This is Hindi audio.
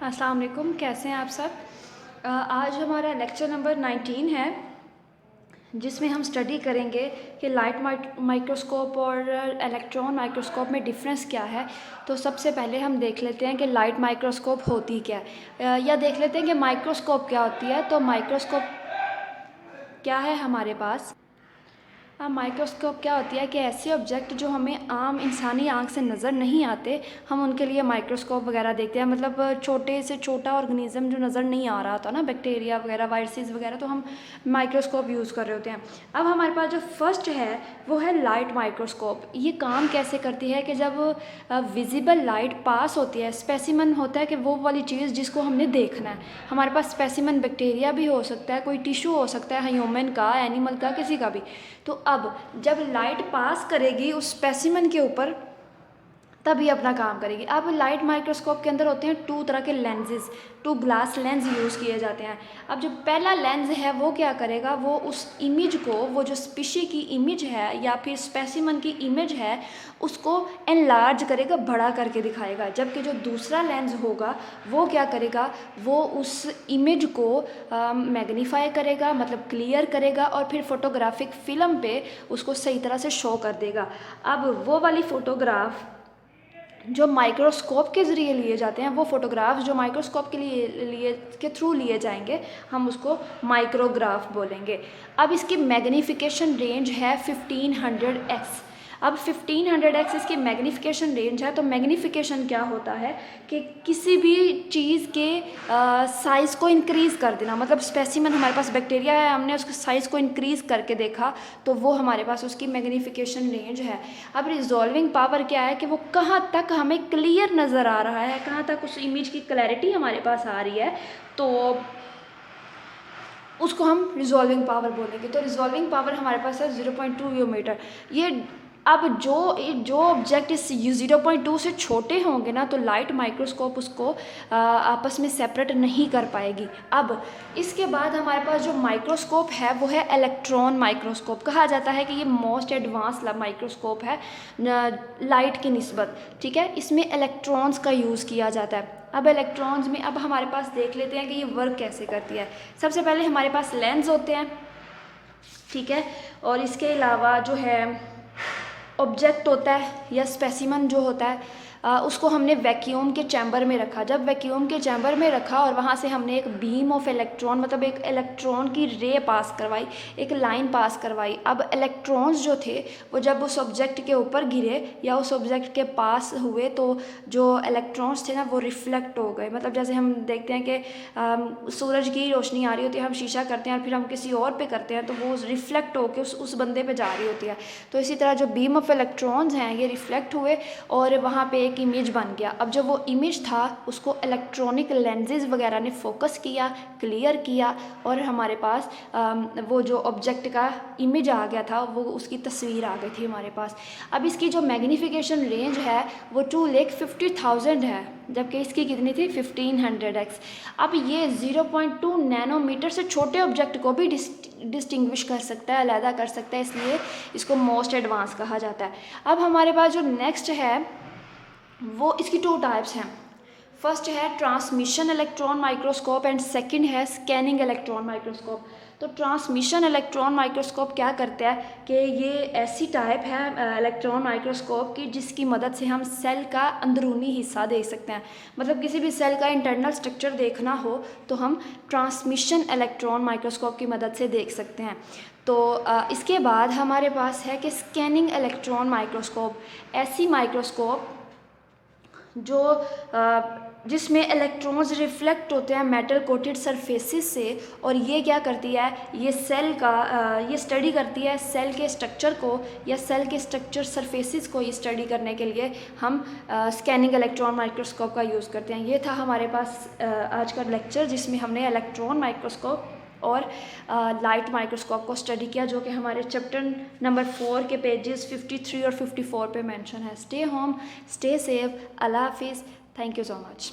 अस्सलाम वालेकुम, कैसे हैं आप सब। आज हमारा लेक्चर नंबर 19 है जिसमें हम स्टडी करेंगे कि लाइट माइक्रोस्कोप और इलेक्ट्रॉन माइक्रोस्कोप में डिफरेंस क्या है। तो सबसे पहले हम देख लेते हैं कि लाइट माइक्रोस्कोप होती क्या है, या देख लेते हैं कि माइक्रोस्कोप क्या होती है। तो माइक्रोस्कोप क्या है हमारे पास। माइक्रोस्कोप क्या होती है कि ऐसे ऑब्जेक्ट जो हमें आम इंसानी आंख से नज़र नहीं आते, हम उनके लिए माइक्रोस्कोप वगैरह देखते हैं। मतलब छोटे से छोटा ऑर्गेनिज्म जो नज़र नहीं आ रहा होता ना, बैक्टीरिया वगैरह, वायरसेस वगैरह, तो हम माइक्रोस्कोप यूज़ कर रहे होते हैं। अब हमारे पास जो फर्स्ट है वो है लाइट माइक्रोस्कोप। ये काम कैसे करती है कि जब विजिबल लाइट पास होती है, स्पेसिमन होता है कि वो वाली चीज़ जिसको हमने देखना है। हमारे पास स्पेसिमन बैक्टीरिया भी हो सकता है, कोई टिश्यू हो सकता है, ह्यूमन का, एनिमल का, किसी का भी। तो अब जब लाइट पास करेगी उस स्पेसिमन के ऊपर, तभी अपना काम करेगी। अब लाइट माइक्रोस्कोप के अंदर होते हैं 2 तरह के लेंसेज, 2 ग्लास लेंस यूज़ किए जाते हैं। अब जो पहला लेंस है वो क्या करेगा, वो उस इमेज को, वो जो स्पीशी की इमेज है या फिर स्पेसिमन की इमेज है, उसको एनलार्ज करेगा, बड़ा करके दिखाएगा। जबकि जो दूसरा लेंस होगा वो क्या करेगा, वो उस इमेज को मैग्नीफाई करेगा, मतलब क्लियर करेगा, और फिर फोटोग्राफिक फिल्म पे उसको सही तरह से शो कर देगा। अब वो वाली फ़ोटोग्राफ जो माइक्रोस्कोप के ज़रिए लिए जाते हैं, वो फ़ोटोग्राफ्स जो माइक्रोस्कोप के लिए के थ्रू लिए जाएंगे, हम उसको माइक्रोग्राफ बोलेंगे। अब इसकी मैग्नीफिकेशन रेंज है 1500x। अब 1500x इसकी मैग्नीफिकेशन रेंज है। तो मैग्नीफिकेशन क्या होता है कि किसी भी चीज़ के साइज़ को इंक्रीज़ कर देना। मतलब स्पेसिमन हमारे पास बैक्टीरिया है, हमने उसके साइज़ को इंक्रीज़ करके देखा, तो वो हमारे पास उसकी मैग्नीफिकेशन रेंज है। अब रिजॉल्विंग पावर क्या है कि वो कहाँ तक हमें क्लियर नज़र आ रहा है, कहाँ तक उस इमेज की क्लैरिटी हमारे पास आ रही है, तो उसको हम रिजॉल्विंग पावर बोलेंगे। तो रिजॉल्विंग पावर हमारे पास है 0.2 व्योमीटर। ये अब जो ऑब्जेक्ट इस 0.2 से छोटे होंगे ना, तो लाइट माइक्रोस्कोप उसको आपस में सेपरेट नहीं कर पाएगी। अब इसके बाद हमारे पास जो माइक्रोस्कोप है वो है इलेक्ट्रॉन माइक्रोस्कोप। कहा जाता है कि ये मोस्ट एडवांस माइक्रोस्कोप है लाइट की निस्बत। ठीक है, इसमें इलेक्ट्रॉन्स का यूज़ किया जाता है। अब इलेक्ट्रॉन्स में अब हमारे पास देख लेते हैं कि ये वर्क कैसे करती है। सबसे पहले हमारे पास लेंस होते हैं, ठीक है, और इसके अलावा जो है ऑब्जेक्ट होता है या स्पेसिमन जो होता है, उसको हमने वैक्यूम के चैम्बर में रखा। जब वैक्यूम के चैम्बर में रखा और वहाँ से हमने एक बीम ऑफ इलेक्ट्रॉन, मतलब एक इलेक्ट्रॉन की रे पास करवाई, एक लाइन पास करवाई। अब इलेक्ट्रॉन्स जो थे वो जब उस ऑब्जेक्ट के ऊपर गिरे या उस ऑब्जेक्ट के पास हुए, तो जो इलेक्ट्रॉन्स थे ना वो रिफ्लेक्ट हो गए। मतलब जैसे हम देखते हैं कि सूरज की रोशनी आ रही होती है, हम शीशा करते हैं और फिर हम किसी और पे करते हैं, तो वो रिफ्लेक्ट होकर उस बंदे पे जा रही होती है। तो इसी तरह जो बीम ऑफ इलेक्ट्रॉन्स हैं ये रिफ्लेक्ट हुए और वहाँ पे एक इमेज बन गया। अब जब वो इमेज था उसको इलेक्ट्रॉनिक लेंसेज वगैरह ने फोकस किया, क्लियर किया, और हमारे पास वो जो ऑब्जेक्ट का इमेज आ गया था, वो उसकी तस्वीर आ गई थी हमारे पास। अब इसकी जो मैग्नीफिकेशन रेंज है वो 2,50,000 है, जबकि इसकी कितनी थी 1500x। अब ये 0.2 नैनोमीटर से छोटे ऑब्जेक्ट को भी डिस्टिंग्विश कर सकता है, अलहदा कर सकता है, इसलिए इसको मोस्ट एडवांस कहा जाता है। अब हमारे पास जो नेक्स्ट है वो इसकी 2 टाइप्स हैं। फर्स्ट है transmission electron microscope and second है स्कैनिंग इलेक्ट्रॉन माइक्रोस्कोप। तो ट्रांसमिशन इलेक्ट्रॉन माइक्रोस्कोप क्या करता है कि ये ऐसी टाइप है इलेक्ट्रॉन माइक्रोस्कोप की जिसकी मदद से हम सेल का अंदरूनी हिस्सा देख सकते हैं। मतलब किसी भी सेल का इंटरनल स्ट्रक्चर देखना हो तो हम ट्रांसमिशन इलेक्ट्रॉन माइक्रोस्कोप की मदद से देख सकते हैं। तो इसके बाद हमारे पास है कि स्कैनिंग इलेक्ट्रॉन माइक्रोस्कोप। ऐसी माइक्रोस्कोप जो जिसमें इलेक्ट्रॉन्स रिफ्लेक्ट होते हैं मेटल कोटेड सरफेसेस से, और ये क्या करती है, ये सेल का ये स्टडी करती है सेल के स्ट्रक्चर को या सेल के स्ट्रक्चर सरफेसेस को। ये स्टडी करने के लिए हम स्कैनिंग इलेक्ट्रॉन माइक्रोस्कोप का यूज़ करते हैं। ये था हमारे पास आज का लेक्चर जिसमें हमने इलेक्ट्रॉन माइक्रोस्कोप और लाइट माइक्रोस्कोप को स्टडी किया, जो कि हमारे चैप्टर नंबर 4 के पेजेस 53 और 54 पे मेंशन है। स्टे होम, स्टे सेफ, अल्लाह हाफिज़, थैंक यू सो मच।